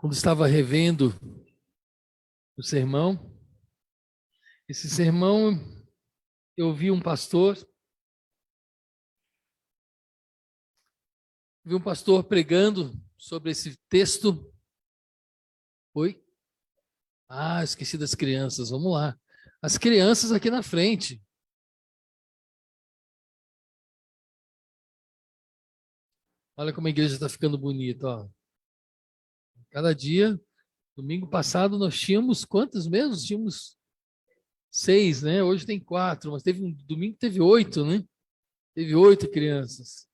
Quando estava revendo o sermão, esse sermão eu ouvi um pastor pregando sobre esse texto. Oi? Esqueci das crianças, vamos lá. As crianças aqui na frente. Olha como a igreja está ficando bonita, ó. Cada dia, domingo passado nós tínhamos quantos mesmo? Tínhamos 6, né? Hoje tem 4, mas teve um domingo teve 8, né? Teve 8 crianças.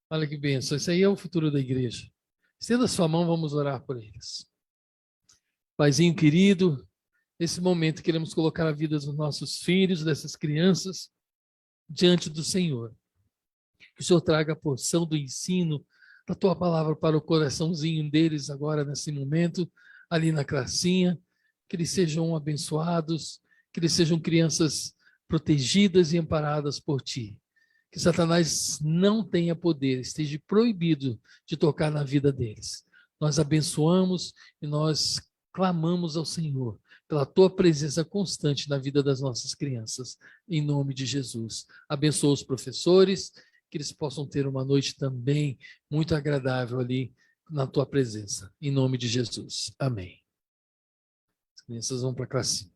Olha que bênção. Isso aí é o futuro da igreja. Estenda sua mão, vamos orar por eles. Paizinho querido, nesse momento queremos colocar a vida dos nossos filhos, dessas crianças, diante do Senhor. Que o Senhor traga a porção do ensino da tua palavra para o coraçãozinho deles agora, nesse momento, ali na classinha. Que eles sejam abençoados, que eles sejam crianças protegidas e amparadas por ti. Que Satanás não tenha poder, esteja proibido de tocar na vida deles. Nós abençoamos e nós clamamos ao Senhor pela tua presença constante na vida das nossas crianças, em nome de Jesus. Abençoa os professores, que eles possam ter uma noite também muito agradável ali na tua presença, em nome de Jesus. Amém. As crianças vão para a classe.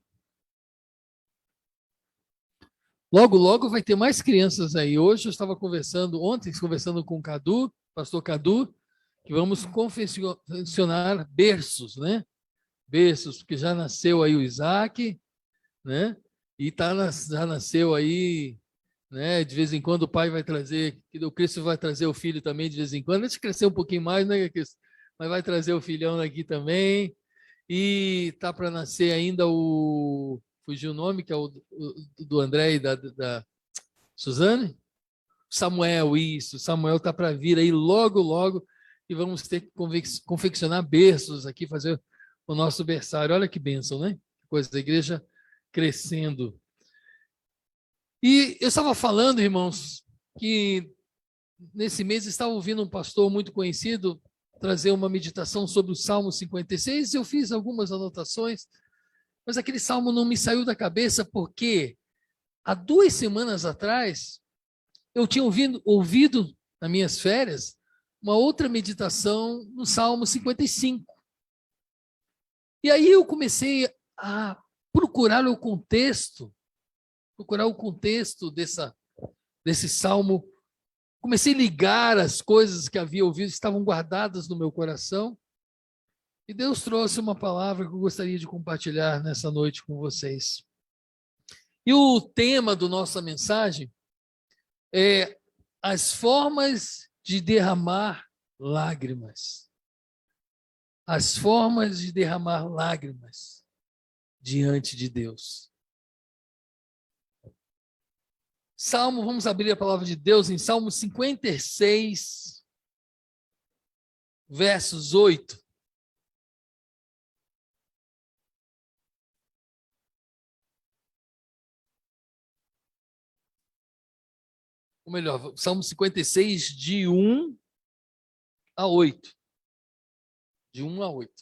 Logo, logo vai ter mais crianças aí. Hoje eu estava ontem conversando com o Cadu, pastor Cadu, que vamos confeccionar berços, né? Berços, porque já nasceu aí o Isaac, né? E já nasceu aí, né? De vez em quando o pai vai trazer, o Cristo vai trazer o filho também de vez em quando. Deixa crescer um pouquinho mais, né, Cristo? Mas vai trazer o filhão aqui também. E tá para nascer ainda fugiu o nome, que é o do André e da Suzane? Samuel, isso. Samuel tá para vir aí logo, logo. E vamos ter que confeccionar berços aqui, fazer o nosso berçário. Olha que bênção, né? Coisa da igreja crescendo. E eu estava falando, irmãos, que nesse mês estava ouvindo um pastor muito conhecido trazer uma meditação sobre o Salmo 56. Eu fiz algumas anotações, mas aquele salmo não me saiu da cabeça porque há 2 semanas atrás eu tinha ouvido nas minhas férias uma outra meditação no Salmo 55. E aí eu comecei a procurar o contexto desse salmo. Comecei a ligar as coisas que havia ouvido, estavam guardadas no meu coração. E Deus trouxe uma palavra que eu gostaria de compartilhar nessa noite com vocês. E o tema da nossa mensagem é as formas de derramar lágrimas. As formas de derramar lágrimas diante de Deus. Vamos abrir a palavra de Deus em Salmo 56, versos 8. Ou melhor, Salmo 56, de 1 a 8. De 1 a 8.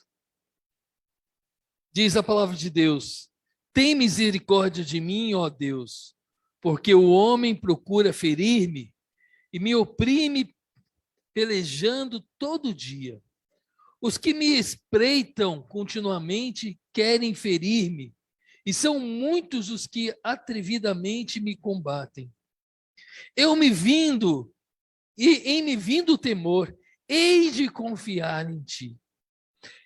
Diz a palavra de Deus: tem misericórdia de mim, ó Deus, porque o homem procura ferir-me e me oprime pelejando todo dia. Os que me espreitam continuamente querem ferir-me, e são muitos os que atrevidamente me combatem. Em me vindo o temor, hei de confiar em ti.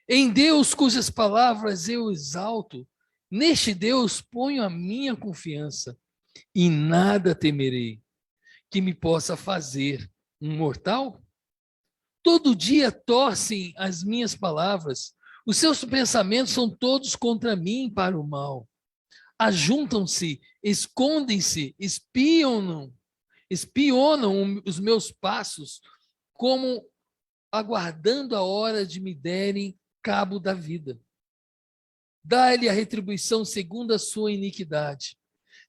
Em Deus, cujas palavras eu exalto, neste Deus ponho a minha confiança, e nada temerei que me possa fazer um mortal. Todo dia torcem as minhas palavras, os seus pensamentos são todos contra mim para o mal. Ajuntam-se, escondem-se, espionam os meus passos, como aguardando a hora de me derem cabo da vida. Dá-lhe a retribuição segundo a sua iniquidade.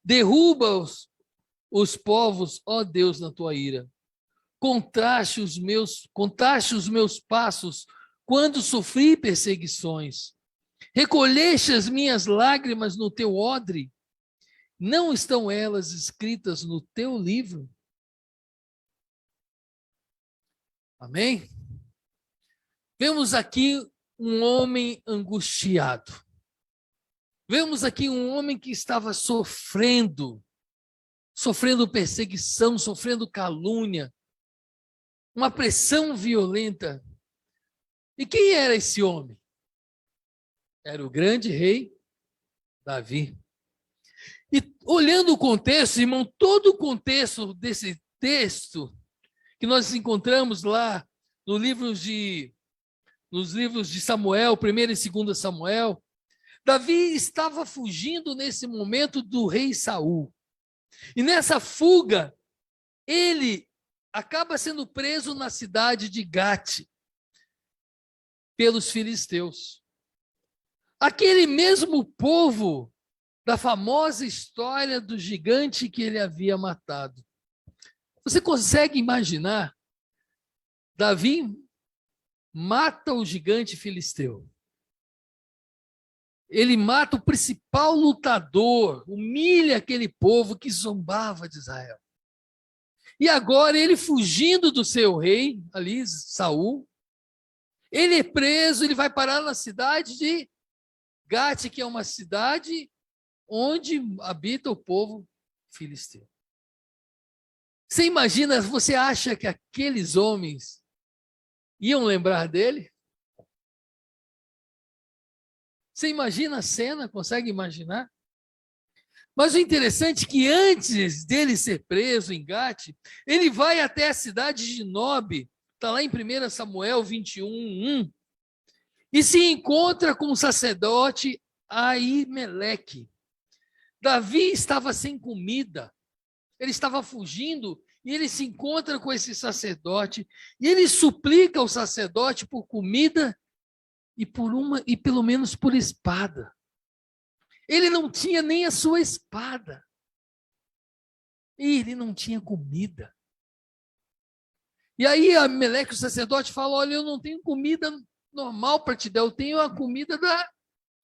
Derruba os povos, ó Deus, na tua ira. Contaste os meus passos quando sofri perseguições. Recolheste as minhas lágrimas no teu odre. Não estão elas escritas no teu livro? Amém? Vemos aqui um homem angustiado. Vemos aqui um homem que estava sofrendo perseguição, sofrendo calúnia, uma pressão violenta. E quem era esse homem? Era o grande rei Davi. E olhando o contexto, irmão, todo o contexto desse texto que nós encontramos lá nos livros de Samuel, 1º e 2º Samuel, Davi estava fugindo nesse momento do rei Saul. E nessa fuga, ele acaba sendo preso na cidade de Gate pelos filisteus. Aquele mesmo povo da famosa história do gigante que ele havia matado. Você consegue imaginar? Davi mata o gigante filisteu. Ele mata o principal lutador, humilha aquele povo que zombava de Israel. E agora ele fugindo do seu rei, ali, Saul, ele é preso, ele vai parar na cidade de Gate, que é uma cidade onde habita o povo filisteu. Você imagina, você acha que aqueles homens iam lembrar dele? Você imagina a cena? Consegue imaginar? Mas o interessante é que antes dele ser preso em Gate, ele vai até a cidade de Nob, está lá em 1 Samuel 21:1, e se encontra com o sacerdote Aimeleque. Davi estava sem comida, ele estava fugindo, e ele se encontra com esse sacerdote, e ele suplica ao sacerdote por comida e pelo menos por espada. Ele não tinha nem a sua espada. E ele não tinha comida. E aí Ameleque, o sacerdote, fala: olha, eu não tenho comida normal para te dar, eu tenho a comida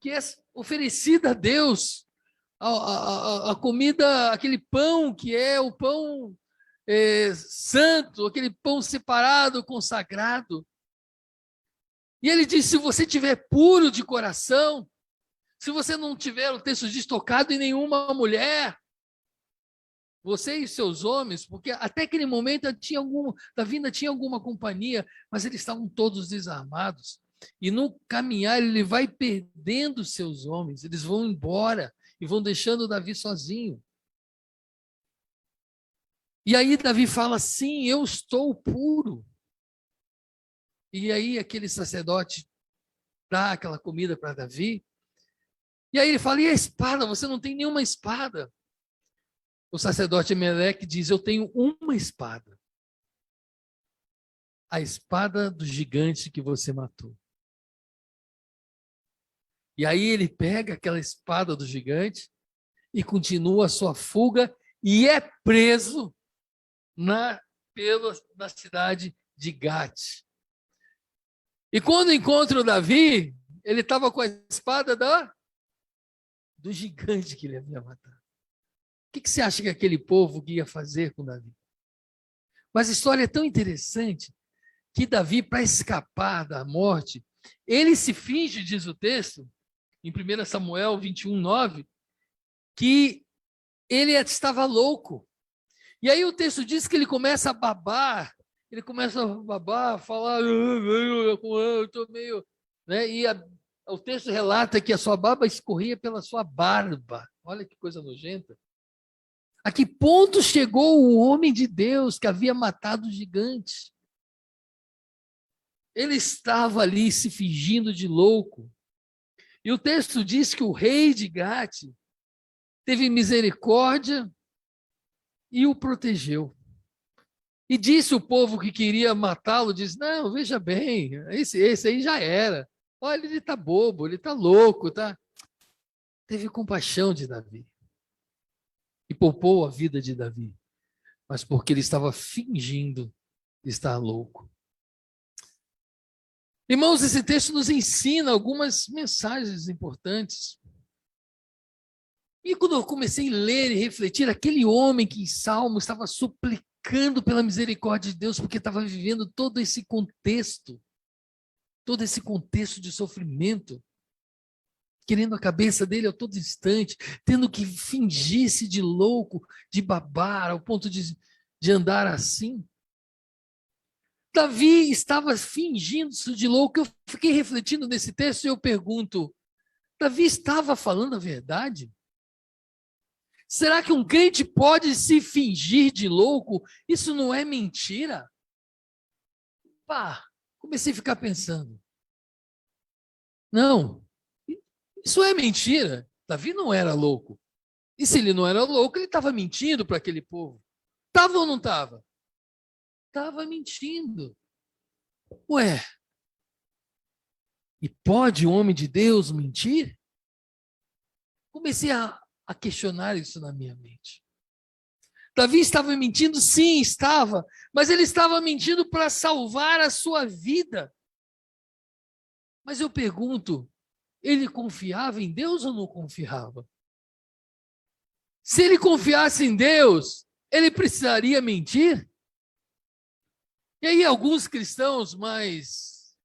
que é oferecida a Deus. A comida, aquele pão que é o pão santo, aquele pão separado, consagrado. E ele diz: se você estiver puro de coração, se você não tiver, o texto diz, tocado em nenhuma mulher, você e seus homens, porque até aquele momento Davi ainda tinha alguma companhia, mas eles estavam todos desarmados. E no caminhar ele vai perdendo seus homens, eles vão embora e vão deixando Davi sozinho. E aí Davi fala: sim, eu estou puro. E aí aquele sacerdote dá aquela comida para Davi. E aí ele fala: e a espada? Você não tem nenhuma espada. O sacerdote Ameleque diz: eu tenho uma espada. A espada do gigante que você matou. E aí ele pega aquela espada do gigante e continua a sua fuga e é preso na cidade de Gate. E quando encontra o Davi, ele estava com a espada do gigante que ele havia matado. O que você acha que aquele povo ia fazer com Davi? Mas a história é tão interessante que Davi, para escapar da morte, ele se finge, diz o texto, em 1 Samuel 21:9, que ele estava louco. E aí o texto diz que ele começa a babar, falar, eu estou meio... Né? E o texto relata que a sua baba escorria pela sua barba. Olha que coisa nojenta. A que ponto chegou o homem de Deus que havia matado o gigante? Ele estava ali se fingindo de louco. E o texto diz que o rei de Gate teve misericórdia e o protegeu. E disse o povo que queria matá-lo, disse: não, veja bem, esse aí já era. Olha, ele está bobo, ele está louco, tá? Teve compaixão de Davi. E poupou a vida de Davi. Mas porque ele estava fingindo estar louco. Irmãos, esse texto nos ensina algumas mensagens importantes. E quando eu comecei a ler e refletir, aquele homem que em Salmo estava suplicando pela misericórdia de Deus, porque estava vivendo todo esse contexto de sofrimento, querendo a cabeça dele a todo instante, tendo que fingir-se de louco, de babar, ao ponto de andar assim. Davi estava fingindo-se de louco. Eu fiquei refletindo nesse texto e eu pergunto, Davi estava falando a verdade? Será que um crente pode se fingir de louco? Isso não é mentira? Pá, comecei a ficar pensando. Não, isso é mentira. Davi não era louco. E se ele não era louco, ele estava mentindo para aquele povo. Estava ou não estava? Estava mentindo. Ué, e pode um homem de Deus mentir? Comecei a questionar isso na minha mente. Davi estava mentindo? Sim, estava. Mas ele estava mentindo para salvar a sua vida. Mas eu pergunto, ele confiava em Deus ou não confiava? Se ele confiasse em Deus, ele precisaria mentir? E aí alguns cristãos mais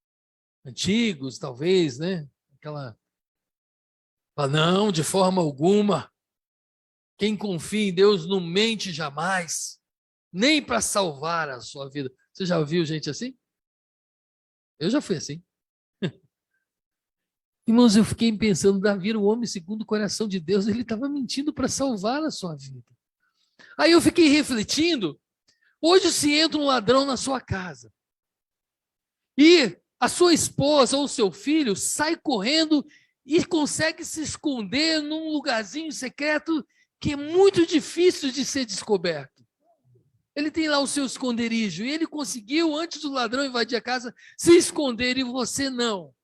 antigos, talvez, né? Não, de forma alguma. Quem confia em Deus não mente jamais, nem para salvar a sua vida. Você já ouviu gente assim? Eu já fui assim. Irmãos, eu fiquei pensando, Davi era o homem segundo o coração de Deus, ele estava mentindo para salvar a sua vida. Aí eu fiquei refletindo, hoje se entra um ladrão na sua casa, e a sua esposa ou seu filho sai correndo e consegue se esconder num lugarzinho secreto que é muito difícil de ser descoberto. Ele tem lá o seu esconderijo, e ele conseguiu, antes do ladrão invadir a casa, se esconder, e você não.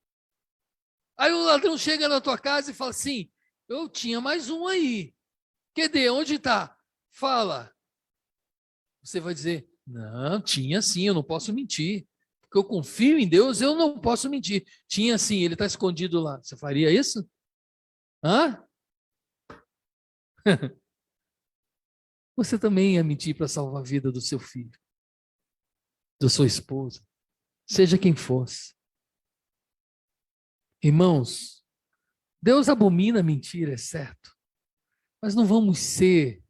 Aí o ladrão chega na tua casa e fala assim, eu tinha mais um aí. Cadê? Onde está? Fala. Você vai dizer, não, tinha sim, eu não posso mentir. Porque eu confio em Deus, eu não posso mentir. Tinha sim, ele está escondido lá. Você faria isso? Hã? Você também ia mentir para salvar a vida do seu filho, da sua esposa, seja quem fosse. Irmãos, Deus abomina a mentira, é certo. Mas não vamos ser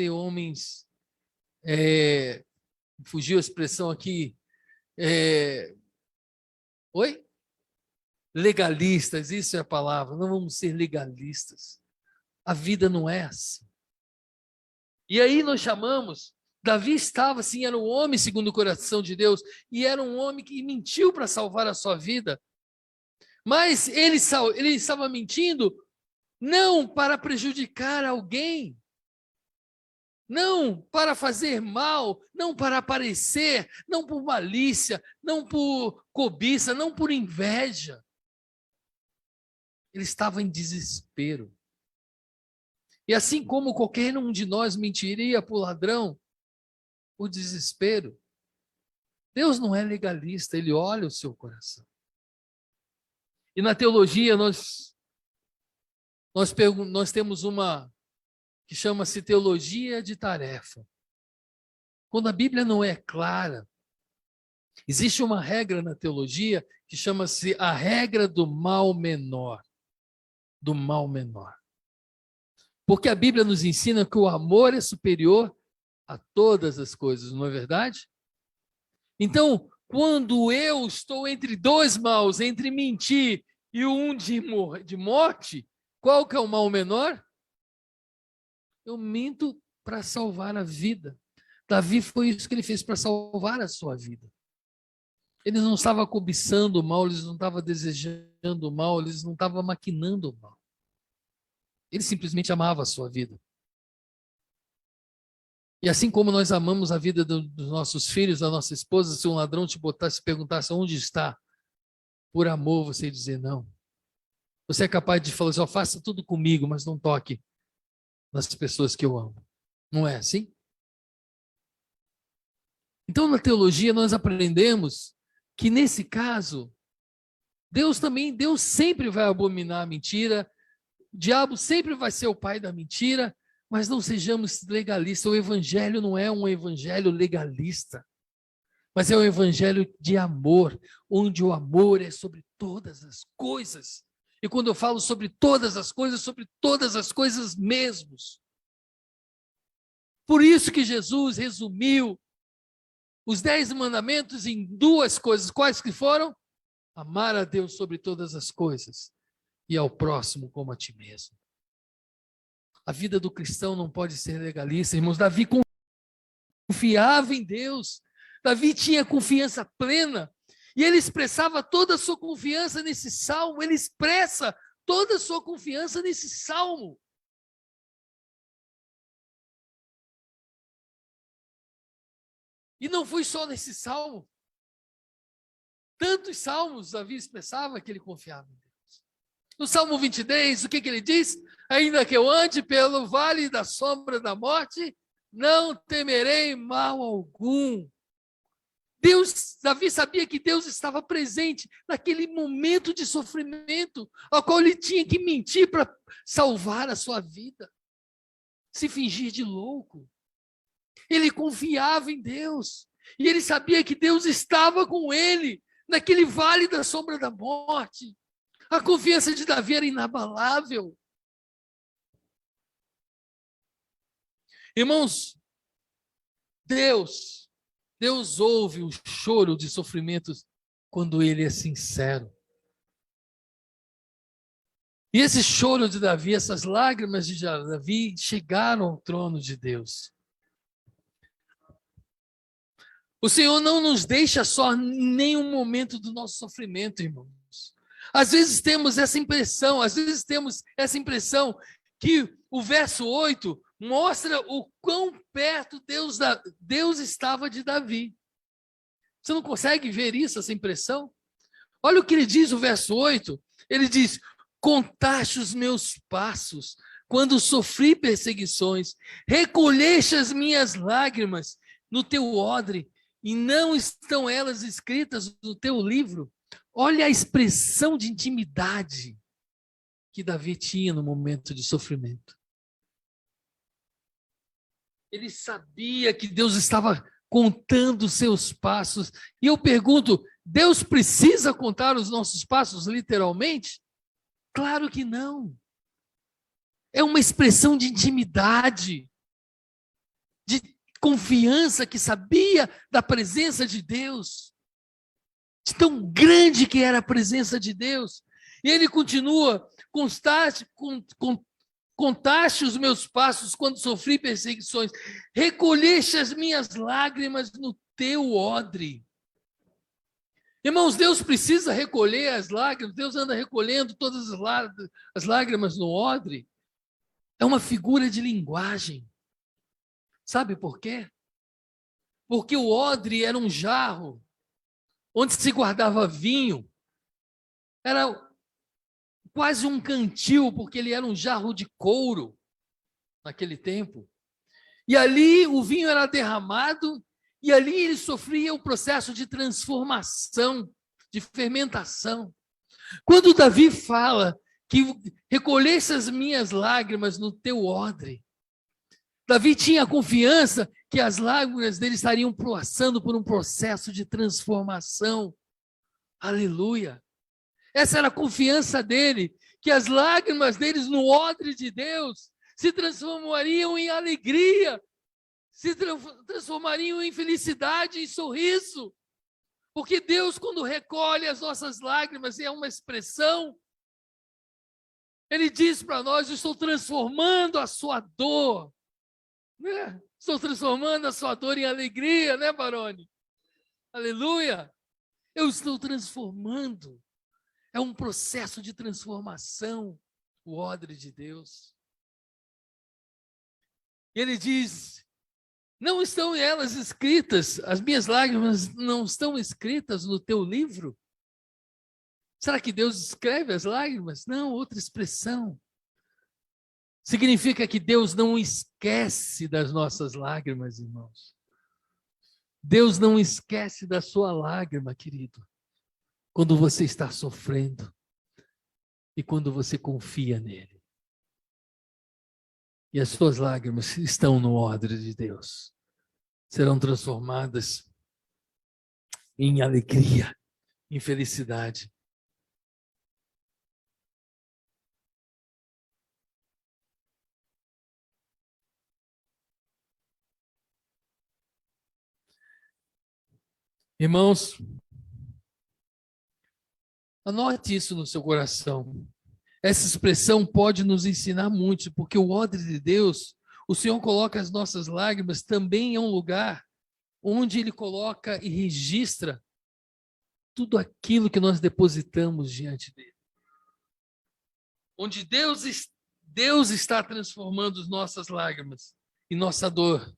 homens, fugiu a expressão aqui, oi? Legalistas, isso é a palavra, não vamos ser legalistas. A vida não é assim. E aí nós chamamos, Davi estava assim, era um homem segundo o coração de Deus, e era um homem que mentiu para salvar a sua vida. Mas ele estava mentindo não para prejudicar alguém, não para fazer mal, não para aparecer, não por malícia, não por cobiça, não por inveja. Ele estava em desespero. E assim como qualquer um de nós mentiria para o ladrão, o desespero, Deus não é legalista, Ele olha o seu coração. E na teologia nós temos uma que chama-se teologia de tarefa. Quando a Bíblia não é clara, existe uma regra na teologia que chama-se a regra do mal menor. Do mal menor. Porque a Bíblia nos ensina que o amor é superior a todas as coisas, não é verdade? Então, quando eu estou entre dois maus, entre mentir e um de morte, qual que é o mal menor? Eu minto para salvar a vida. Davi foi isso que ele fez para salvar a sua vida. Ele não estava cobiçando o mal, ele não estava desejando o mal, ele não estava maquinando o mal. Ele simplesmente amava a sua vida. E assim como nós amamos a vida dos nossos filhos, da nossa esposa, se um ladrão te botasse, perguntasse onde está, por amor você ia dizer não. Você é capaz de falar assim, faça tudo comigo, mas não toque nas pessoas que eu amo. Não é assim? Então, na teologia, nós aprendemos que nesse caso, Deus sempre vai abominar a mentira, o diabo sempre vai ser o pai da mentira, mas não sejamos legalistas. O evangelho não é um evangelho legalista, mas é um evangelho de amor, onde o amor é sobre todas as coisas. E quando eu falo sobre todas as coisas mesmo. Por isso que Jesus resumiu os 10 mandamentos em 2 coisas. Quais que foram? Amar a Deus sobre todas as coisas e ao próximo como a ti mesmo. A vida do cristão não pode ser legalista, irmãos. Davi confiava em Deus. Davi tinha confiança plena. E ele expressava toda a sua confiança nesse salmo. Ele expressa toda a sua confiança nesse salmo. E não foi só nesse salmo. Tantos salmos Davi expressava que ele confiava em Deus. No Salmo 23, o que ele diz? Ainda que eu ande pelo vale da sombra da morte, não temerei mal algum. Davi sabia que Deus estava presente naquele momento de sofrimento, ao qual ele tinha que mentir para salvar a sua vida, se fingir de louco. Ele confiava em Deus, e ele sabia que Deus estava com ele, naquele vale da sombra da morte. A confiança de Davi era inabalável. Irmãos, Deus ouve o choro de sofrimentos quando ele é sincero. E esse choro de Davi, essas lágrimas de Davi chegaram ao trono de Deus. O Senhor não nos deixa só em nenhum momento do nosso sofrimento, irmãos. Às vezes temos essa impressão que o verso 8 mostra o quão perto Deus estava de Davi. Você não consegue ver isso, essa impressão? Olha o que ele diz no verso 8. Ele diz, contaste os meus passos quando sofri perseguições, recolheste as minhas lágrimas no teu odre, e não estão elas escritas no teu livro. Olha a expressão de intimidade que Davi tinha no momento de sofrimento. Ele sabia que Deus estava contando os seus passos. E eu pergunto, Deus precisa contar os nossos passos literalmente? Claro que não. É uma expressão de intimidade, de confiança, que sabia da presença de Deus, de tão grande que era a presença de Deus. E ele continua, contaste os meus passos quando sofri perseguições, recolheste as minhas lágrimas no teu odre. Irmãos, Deus precisa recolher as lágrimas, Deus anda recolhendo todas as lágrimas no odre. É uma figura de linguagem. Sabe por quê? Porque o odre era um jarro onde se guardava vinho. Era quase um cantil, porque ele era um jarro de couro naquele tempo. E ali o vinho era derramado, e ali ele sofria o processo de transformação, de fermentação. Quando Davi fala que recolhesse as minhas lágrimas no teu odre, Davi tinha confiança que as lágrimas dele estariam passando por um processo de transformação. Aleluia! Essa era a confiança dele, que as lágrimas deles no odre de Deus se transformariam em alegria, se transformariam em felicidade, em sorriso. Porque Deus, quando recolhe as nossas lágrimas, é uma expressão. Ele diz para nós, eu estou transformando a sua dor. Né? Estou transformando a sua dor em alegria, né, Barone? Aleluia! Eu estou transformando. É um processo de transformação, o odre de Deus. E ele diz, não estão elas escritas, as minhas lágrimas não estão escritas no teu livro? Será que Deus escreve as lágrimas? Não, outra expressão. Significa que Deus não esquece das nossas lágrimas, irmãos. Deus não esquece da sua lágrima, querido, quando você está sofrendo e quando você confia nele. E as suas lágrimas estão no odre de Deus. Serão transformadas em alegria, em felicidade. Irmãos, anote isso no seu coração. Essa expressão pode nos ensinar muito, porque o odre de Deus, o Senhor coloca as nossas lágrimas também em um lugar onde Ele coloca e registra tudo aquilo que nós depositamos diante dele. Onde Deus está transformando as nossas lágrimas em nossa dor,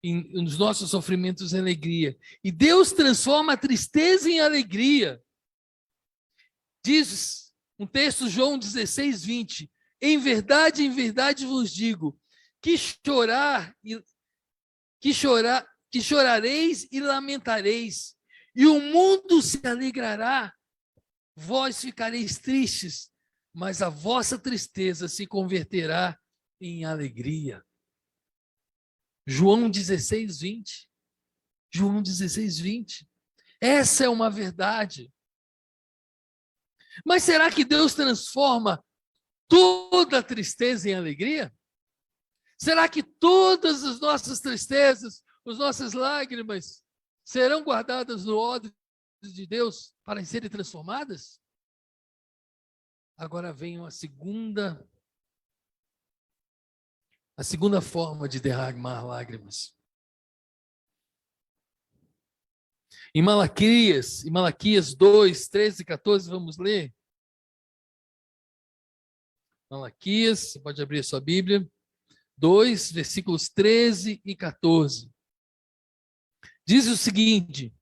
nos nossos sofrimentos em alegria. E Deus transforma a tristeza em alegria. Diz um texto, João 16, 20. Em verdade vos digo, que chorareis e lamentareis, e o mundo se alegrará. Vós ficareis tristes, mas a vossa tristeza se converterá em alegria. João 16, 20. João 16, 20. Essa é uma verdade. Mas será que Deus transforma toda a tristeza em alegria? Será que todas as nossas tristezas, as nossas lágrimas, serão guardadas no odre de Deus para serem transformadas? Agora vem a segunda forma de derramar lágrimas. Em Malaquias 2, 13 e 14, vamos ler? Malaquias, você pode abrir a sua Bíblia. 2, versículos 13 e 14. Diz o seguinte: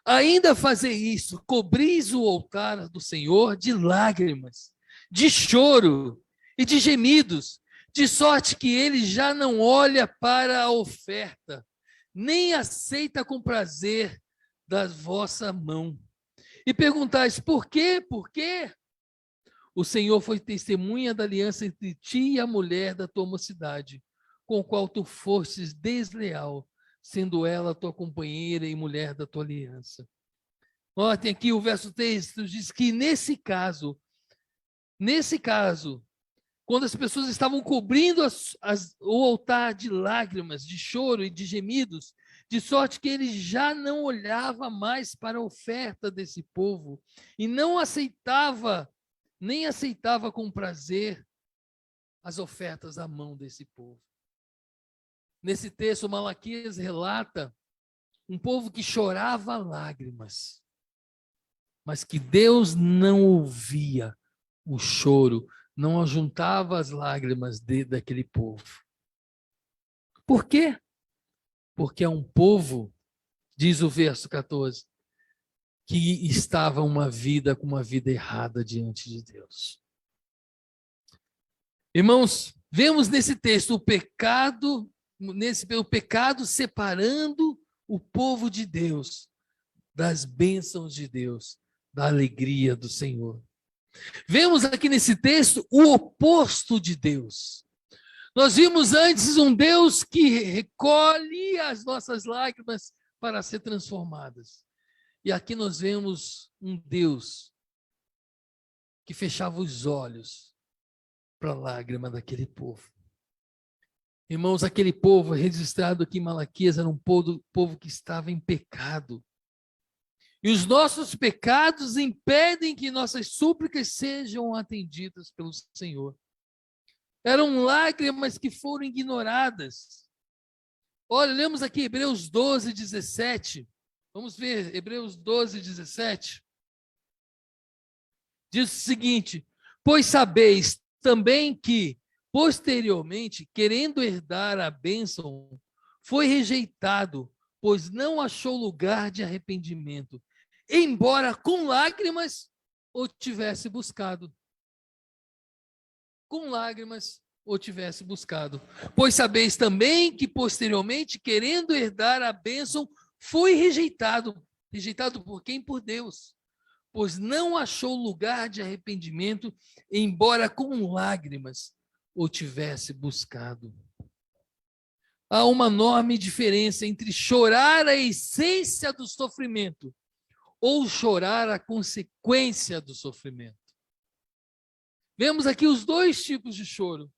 ainda fazei isso, cobris o altar do Senhor de lágrimas, de choro e de gemidos, de sorte que ele já não olha para a oferta, nem aceita com prazer da vossa mão. E perguntais, por quê? Por quê? O Senhor foi testemunha da aliança entre ti e a mulher da tua mocidade, com o qual tu fostes desleal, sendo ela tua companheira e mulher da tua aliança. Ó, tem aqui o verso 3, diz que nesse caso, quando as pessoas estavam cobrindo o altar de lágrimas, de choro e de gemidos, de sorte que ele já não olhava mais para a oferta desse povo e não aceitava, nem aceitava com prazer as ofertas à mão desse povo. Nesse texto, Malaquias relata um povo que chorava lágrimas, mas que Deus não ouvia o choro, não ajuntava as lágrimas daquele povo. Por quê? Porque é um povo, diz o verso 14, que estava com uma vida errada diante de Deus. Irmãos, vemos nesse texto o pecado separando o povo de Deus das bênçãos de Deus, da alegria do Senhor. Vemos aqui nesse texto o oposto de Deus. Nós vimos antes um Deus que recolhe as nossas lágrimas para ser transformadas. E aqui nós vemos um Deus que fechava os olhos para a lágrima daquele povo. Irmãos, aquele povo registrado aqui em Malaquias era um povo que estava em pecado. E os nossos pecados impedem que nossas súplicas sejam atendidas pelo Senhor. Eram lágrimas que foram ignoradas. Olha, lemos aqui Hebreus 12, 17. Vamos ver, Hebreus 12, 17. Diz o seguinte: pois sabeis também que, posteriormente, querendo herdar a bênção, foi rejeitado, pois não achou lugar de arrependimento, embora com lágrimas o tivesse buscado. Com lágrimas o tivesse buscado. Pois sabeis também que, posteriormente, querendo herdar a bênção, foi rejeitado. Rejeitado por quem? Por Deus. Pois não achou lugar de arrependimento, embora com lágrimas o tivesse buscado. Há uma enorme diferença entre chorar a essência do sofrimento ou chorar a consequência do sofrimento. Vemos aqui os dois tipos de choro.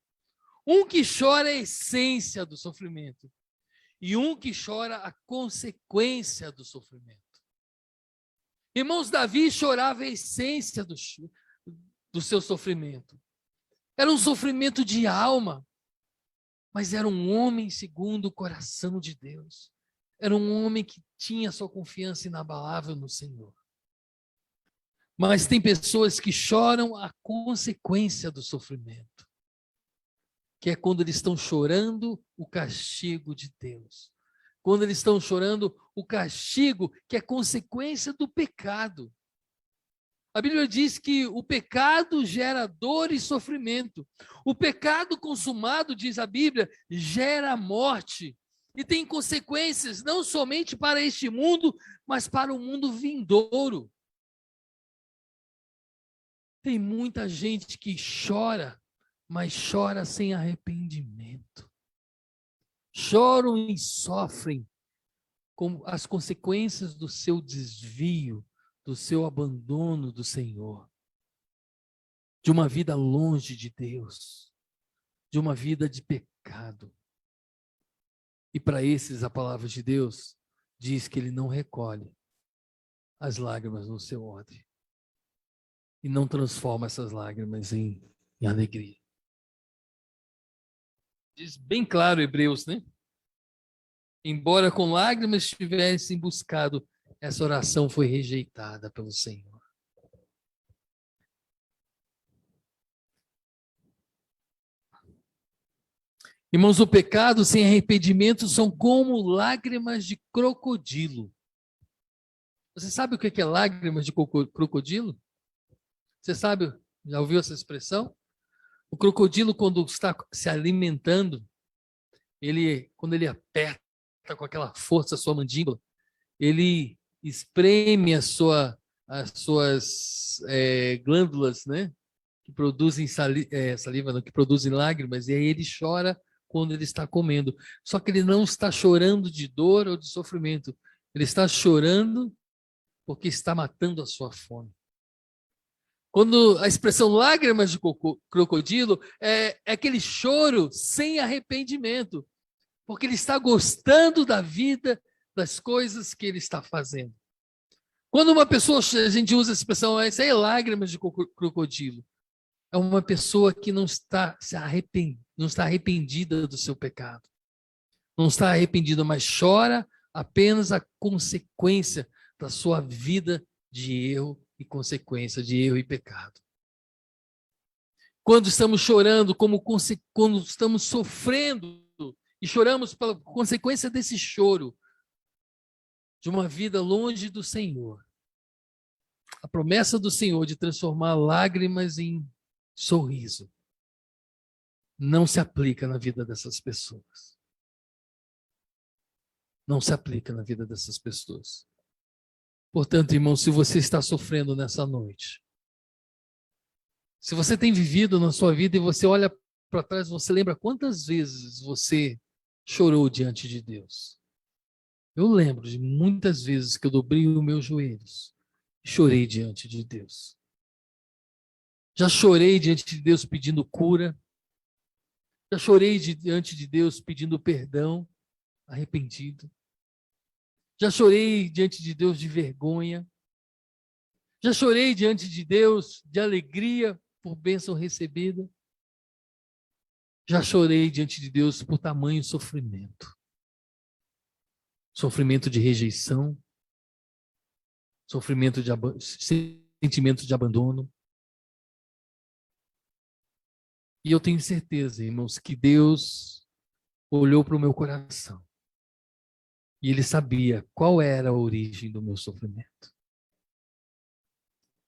Um que chora a essência do sofrimento e um que chora a consequência do sofrimento. Irmãos, Davi chorava a essência do seu sofrimento. Era um sofrimento de alma, mas era um homem segundo o coração de Deus. Era um homem que tinha sua confiança inabalável no Senhor. Mas tem pessoas que choram a consequência do sofrimento, que é quando eles estão chorando o castigo de Deus. Quando eles estão chorando o castigo que é consequência do pecado. A Bíblia diz que o pecado gera dor e sofrimento. O pecado consumado, diz a Bíblia, gera morte. E tem consequências não somente para este mundo, mas para o mundo vindouro. Tem muita gente que chora, mas chora sem arrependimento. Choram e sofrem com as consequências do seu desvio, do seu abandono do Senhor, de uma vida longe de Deus, de uma vida de pecado. E para esses, a palavra de Deus diz que Ele não recolhe as lágrimas no seu odre e não transforma essas lágrimas em alegria. Diz bem claro Hebreus, né? Embora com lágrimas tivessem buscado, essa oração foi rejeitada pelo Senhor. Irmãos, o pecado sem arrependimento são como lágrimas de crocodilo. Você sabe o que é lágrimas de crocodilo? Você sabe, já ouviu essa expressão? O crocodilo, quando está se alimentando, quando ele aperta com aquela força a sua mandíbula, ele espreme as suas glândulas, né? Que produzem saliva, não, que produzem lágrimas, e aí ele chora quando ele está comendo. Só que ele não está chorando de dor ou de sofrimento. Ele está chorando porque está matando a sua fome. Quando a expressão lágrimas de crocodilo é aquele choro sem arrependimento, porque ele está gostando da vida, das coisas que ele está fazendo. Quando uma pessoa, a gente usa a expressão, isso aí é lágrimas de crocodilo, é uma pessoa que não está arrependida do seu pecado. Não está arrependida, mas chora apenas a consequência da sua vida de erro e consequência de erro e pecado. Quando estamos chorando, quando estamos sofrendo e choramos pela consequência desse choro, de uma vida longe do Senhor, a promessa do Senhor de transformar lágrimas em sorriso não se aplica na vida dessas pessoas. Não se aplica na vida dessas pessoas. Portanto, irmão, se você está sofrendo nessa noite, se você tem vivido na sua vida e você olha para trás, você lembra quantas vezes você chorou diante de Deus? Eu lembro de muitas vezes que eu dobrei os meus joelhos e chorei diante de Deus. Já chorei diante de Deus pedindo cura. Já chorei diante de Deus pedindo perdão, arrependido. Já chorei diante de Deus de vergonha. Já chorei diante de Deus de alegria por bênção recebida. Já chorei diante de Deus por tamanho sofrimento. Sofrimento de rejeição, sofrimento de sentimento de abandono. E eu tenho certeza, irmãos, que Deus olhou para o meu coração e Ele sabia qual era a origem do meu sofrimento.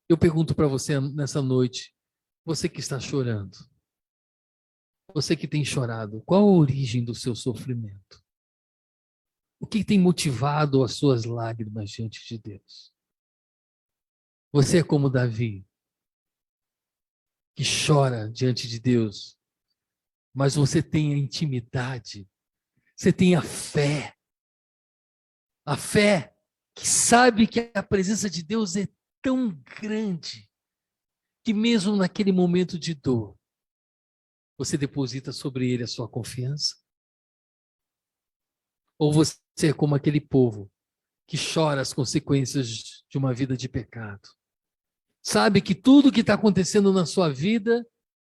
Eu pergunto para você nessa noite, você que está chorando, você que tem chorado, qual a origem do seu sofrimento? O que tem motivado as suas lágrimas diante de Deus? Você é como Davi, que chora diante de Deus, mas você tem a intimidade, você tem a fé que sabe que a presença de Deus é tão grande, que mesmo naquele momento de dor, você deposita sobre ele a sua confiança? Ou você é como aquele povo que chora as consequências de uma vida de pecado? Sabe que tudo que está acontecendo na sua vida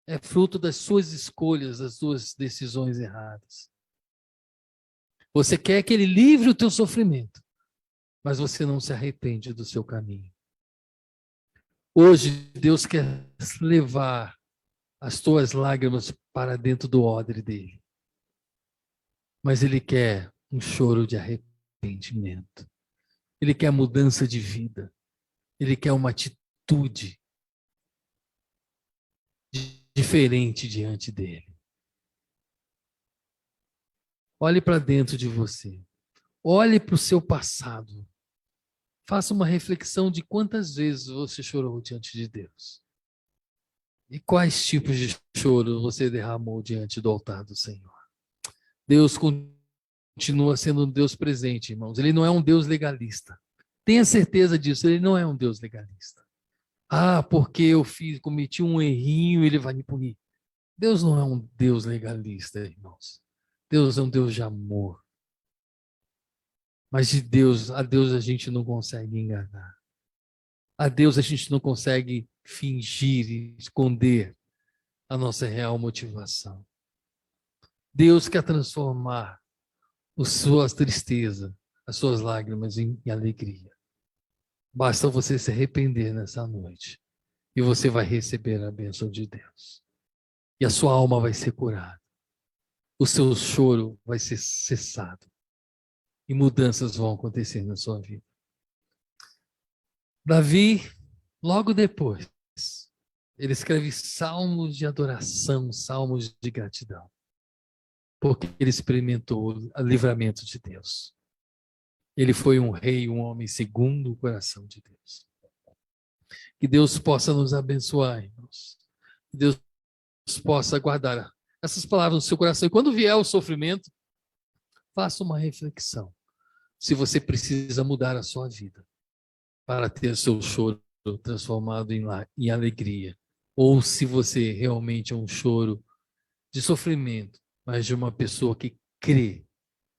é fruto das suas escolhas, das suas decisões erradas. Você quer que ele livre o teu sofrimento, mas você não se arrepende do seu caminho. Hoje, Deus quer levar as tuas lágrimas para dentro do odre dele. Mas ele quer um choro de arrependimento. Ele quer mudança de vida. Ele quer uma atitude diferente diante dele. Olhe para dentro de você. Olhe para o seu passado. Faça uma reflexão de quantas vezes você chorou diante de Deus. E quais tipos de choro você derramou diante do altar do Senhor. Deus continua sendo um Deus presente, irmãos. Ele não é um Deus legalista. Tenha certeza disso, ele não é um Deus legalista. Ah, porque eu cometi um errinho, ele vai me punir. Deus não é um Deus legalista, irmãos. Deus é um Deus de amor. Mas a Deus a gente não consegue enganar. A Deus a gente não consegue fingir e esconder a nossa real motivação. Deus quer transformar a sua tristeza, as suas lágrimas em alegria. Basta você se arrepender nessa noite e você vai receber a bênção de Deus. E a sua alma vai ser curada. O seu choro vai ser cessado. E mudanças vão acontecer na sua vida. Davi, logo depois, ele escreve salmos de adoração, salmos de gratidão. Porque ele experimentou o livramento de Deus. Ele foi um rei, um homem segundo o coração de Deus. Que Deus possa nos abençoar, irmãos. Que Deus possa guardar essas palavras no seu coração. E quando vier o sofrimento, faça uma reflexão. Se você precisa mudar a sua vida para ter seu choro transformado em alegria. Ou se você realmente é um choro de sofrimento, mas de uma pessoa que crê,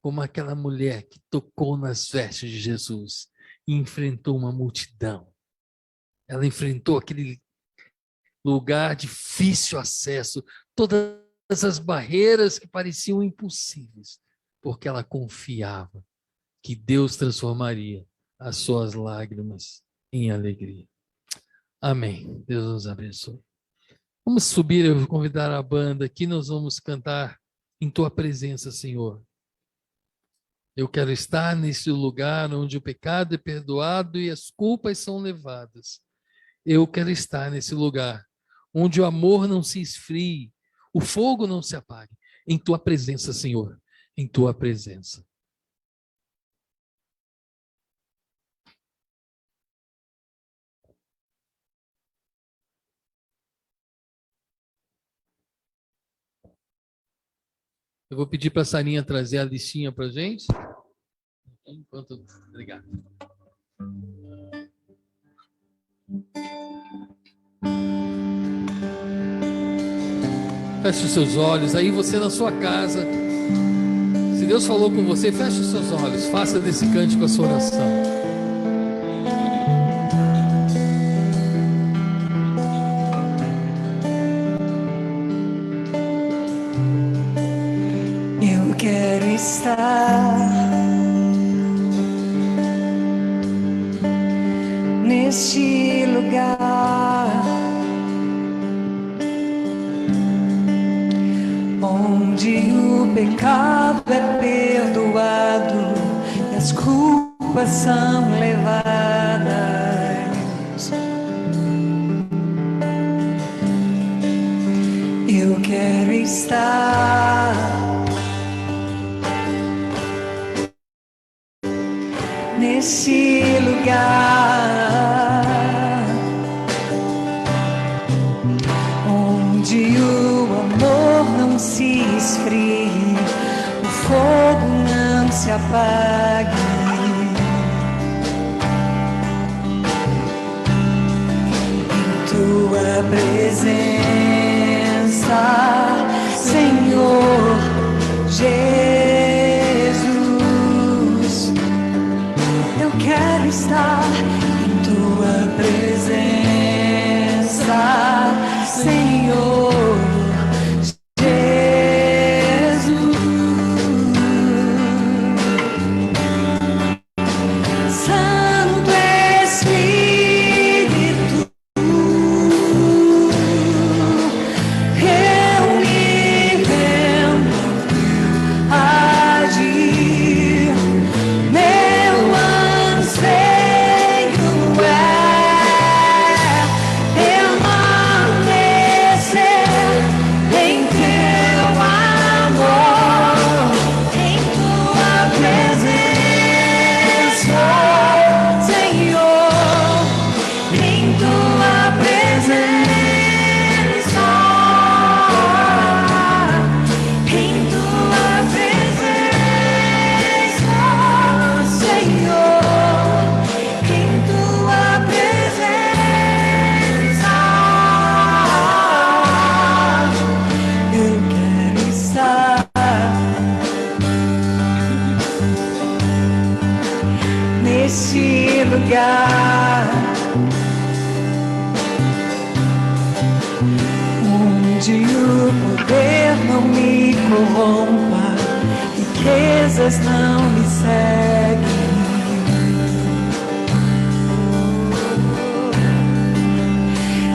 como aquela mulher que tocou nas vestes de Jesus e enfrentou uma multidão. Ela enfrentou aquele lugar difícil acesso, todas as barreiras que pareciam impossíveis, porque ela confiava que Deus transformaria as suas lágrimas em alegria. Amém. Deus nos abençoe. Vamos subir, eu vou convidar a banda aqui, nós vamos cantar em tua presença, Senhor. Eu quero estar nesse lugar onde o pecado é perdoado e as culpas são levadas. Eu quero estar nesse lugar onde o amor não se esfrie, o fogo não se apague. Em tua presença, Senhor, em tua presença. Eu vou pedir para a Sarinha trazer a listinha para a gente. Obrigado. Feche os seus olhos, aí você na sua casa. Se Deus falou com você, feche os seus olhos, faça desse cântico a sua oração. Eu quero estar neste lugar onde o pecado é perdoado e as culpas são levadas. Eu quero estar nesse lugar onde o amor não se esfrie, o fogo não se apague. Tua presença, Senhor Jesus, eu quero estar em tua presença, Senhor Jesus. Santo Espírito, nesse lugar onde o poder não me corrompa, riquezas não me seguem.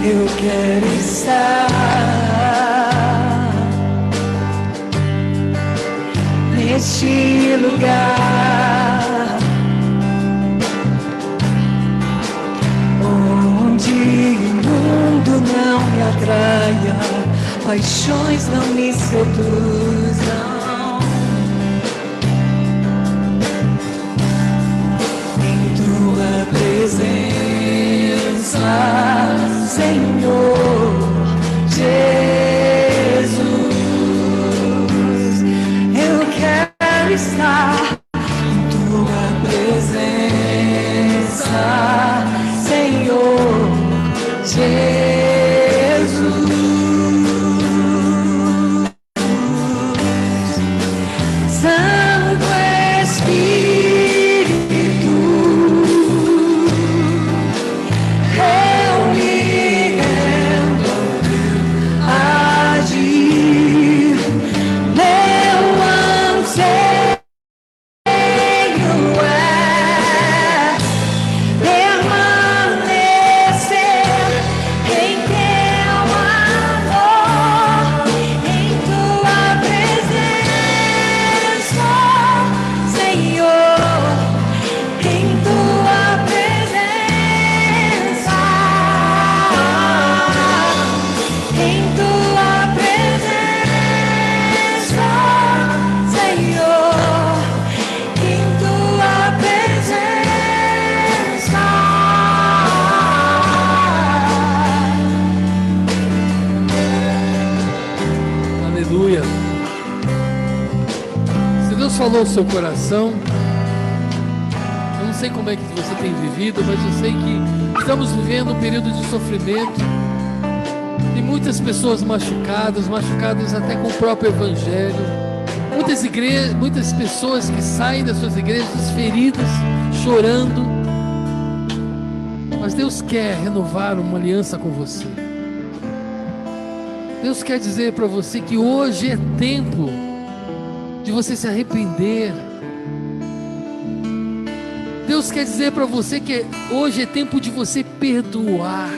Eu quero estar neste lugar onde o mundo não me atraia, paixões não me seduzam. Em tua presença, Senhor Jesus, eu quero estar em tua presença, Senhor Jesus. Santo Espírito, eu me rendo a agir, meu anseio é permanecer em teu amor, em tua presença, Senhor, em tua presença, em tua presença, Senhor, em tua presença. Aleluia. Se Deus falou ao seu coração, eu não sei como é que você tem vivido, mas eu sei que estamos vivendo um período de sofrimento. Tem muitas pessoas machucadas até com o próprio Evangelho. Muitas pessoas que saem das suas igrejas feridas, chorando. Mas Deus quer renovar uma aliança com você. Deus quer dizer para você que hoje é tempo de você se arrepender. Deus quer dizer para você que hoje é tempo de você perdoar.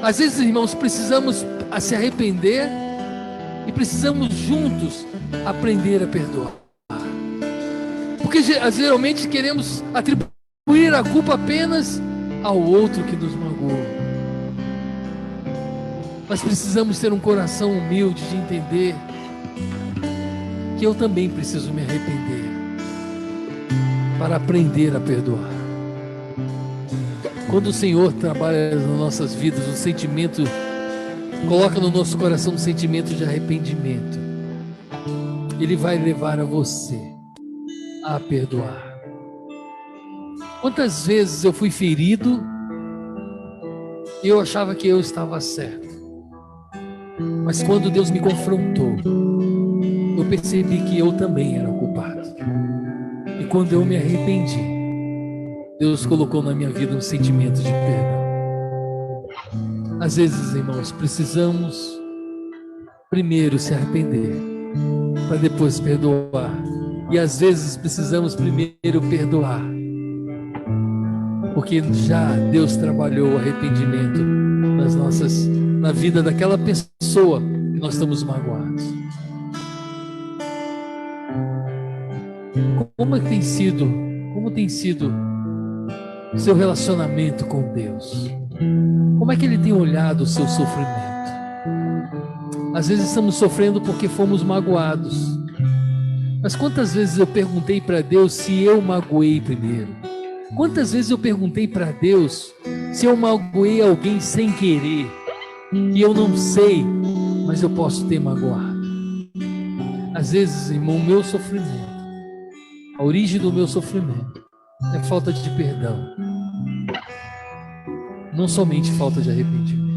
Às vezes, irmãos, precisamos se arrepender e precisamos juntos aprender a perdoar. Porque geralmente queremos atribuir a culpa apenas ao outro que nos magoou. Mas precisamos ter um coração humilde de entender que eu também preciso me arrepender. para aprender a perdoar. Quando o Senhor trabalha nas nossas vidas, um sentimento, coloca no nosso coração um sentimento de arrependimento, Ele vai levar a você a perdoar. Quantas vezes eu fui ferido e eu achava que eu estava certo, mas quando Deus me confrontou, eu percebi que eu também era o culpado. E quando eu me arrependi, Deus colocou na minha vida um sentimento de perdão. Às vezes, irmãos, precisamos primeiro se arrepender, para depois perdoar. E às vezes precisamos primeiro perdoar, porque já Deus trabalhou o arrependimento na vida daquela pessoa que nós estamos magoados. Como tem sido o seu relacionamento com Deus? Como é que Ele tem olhado o seu sofrimento? Às vezes estamos sofrendo porque fomos magoados. Mas quantas vezes eu perguntei para Deus se eu magoei primeiro? Quantas vezes eu perguntei para Deus se eu magoei alguém sem querer, que eu não sei, mas eu posso ter magoado? Às vezes, irmão, o meu sofrimento, a origem do meu sofrimento é falta de perdão, não somente falta de arrependimento.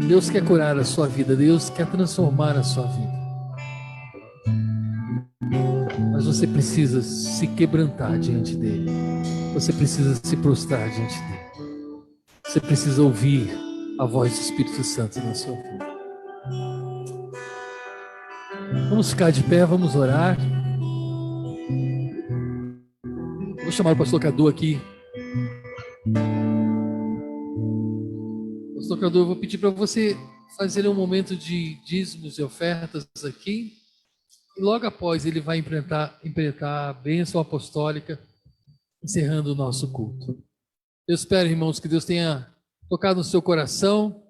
Deus quer curar a sua vida, Deus quer transformar a sua vida. Mas você precisa se quebrantar diante dele. Você precisa se prostrar diante dele. Você precisa ouvir a voz do Espírito Santo na sua vida. Vamos ficar de pé, vamos orar. Vou chamar o pastor Cadu aqui. Pastor Cadu, eu vou pedir para você fazer um momento de dízimos e ofertas aqui. E logo após ele vai implementar a bênção apostólica, encerrando o nosso culto. Eu espero, irmãos, que Deus tenha tocado no seu coração,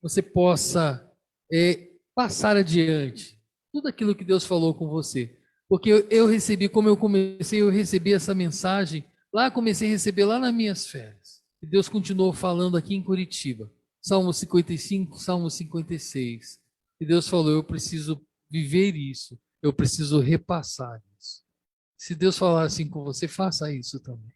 você possa passar adiante tudo aquilo que Deus falou com você. Porque eu recebi, como eu recebi essa mensagem, comecei a receber lá nas minhas férias. E Deus continuou falando aqui em Curitiba. Salmo 55, Salmo 56. E Deus falou, eu preciso viver isso, eu preciso repassar isso. Se Deus falar assim com você, faça isso também.